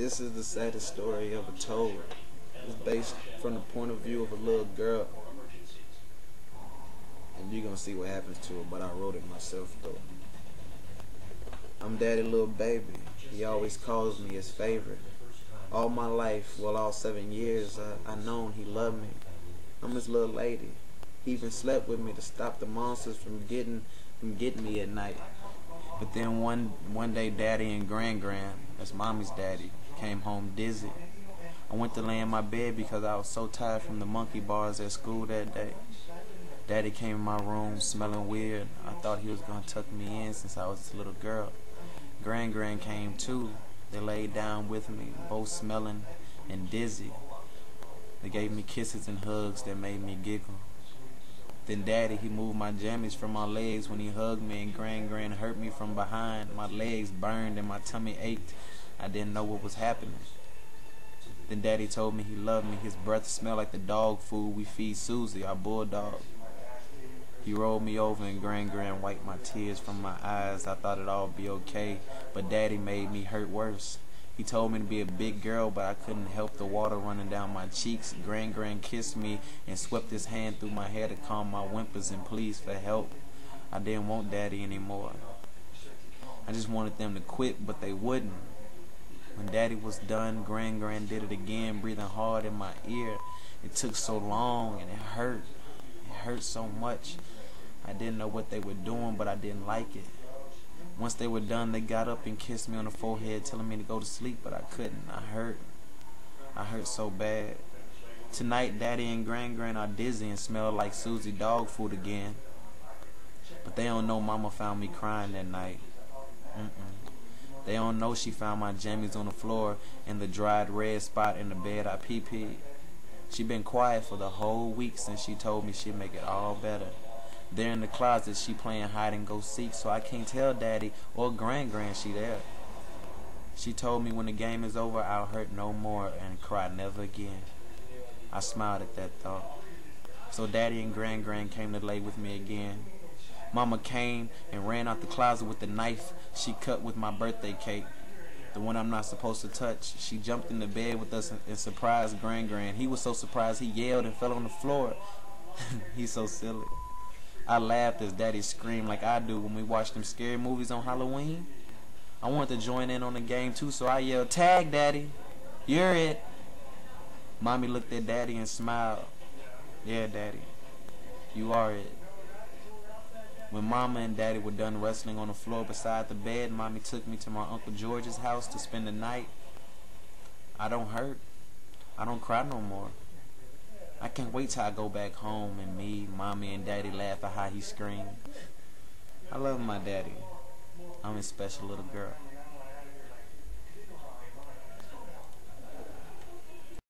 This is the saddest story ever told. It's based from the point of view of a little girl. And you're gonna see what happens to her, but I wrote it myself though. I'm daddy little baby. He always calls me his favorite. All my life, well all 7 years, I known he loved me. I'm his little lady. He even slept with me to stop the monsters from getting me at night. But then one day daddy and grand, that's mommy's daddy, came home dizzy. I went to lay in my bed because I was so tired from the monkey bars at school that day. Daddy came in my room smelling weird. I thought he was gonna tuck me in since I was a little girl. Grand came too. They laid down with me, both smelling and dizzy. They gave me kisses and hugs that made me giggle. Then daddy, he moved my jammies from my legs when he hugged me, and grand hurt me from behind. My legs burned and my tummy ached. I didn't know what was happening. Then daddy told me he loved me. His breath smelled like the dog food we feed Susie, our bulldog. He rolled me over and grand wiped my tears from my eyes. I thought it'd all be okay, but daddy made me hurt worse. He told me to be a big girl, but I couldn't help the water running down my cheeks. Grand kissed me and swept his hand through my hair to calm my whimpers and pleas for help. I didn't want daddy anymore. I just wanted them to quit, but they wouldn't. When daddy was done, grand did it again, breathing hard in my ear. It took so long and it hurt. It hurt so much. I didn't know what they were doing, but I didn't like it. Once they were done, they got up and kissed me on the forehead, telling me to go to sleep, but I couldn't. I hurt so bad. Tonight, daddy and grand are dizzy and smell like Susie dog food again. But they don't know mama found me crying that night. They don't know she found my jammies on the floor and the dried red spot in the bed I pee-peed. She been quiet for the whole week since she told me she'd make it all better. There in the closet, she playing hide and go seek, so I can't tell daddy or grand she there. She told me when the game is over, I'll hurt no more and cry never again. I smiled at that thought. So daddy and grand came to lay with me again. Mama came and ran out the closet with the knife she cut with my birthday cake, the one I'm not supposed to touch. She jumped in the bed with us and surprised grand. He was so surprised he yelled and fell on the floor. He's so silly. I laughed as daddy screamed like I do when we watch them scary movies on Halloween. I wanted to join in on the game too, so I yelled, "Tag, daddy! You're it!" Mommy looked at daddy and smiled. "Yeah, daddy, you are it." When mama and daddy were done wrestling on the floor beside the bed, mommy took me to my Uncle George's house to spend the night. I don't hurt. I don't cry no more. I can't wait till I go back home and me, mommy, and daddy laugh at how he screamed. I love my daddy. I'm his special little girl.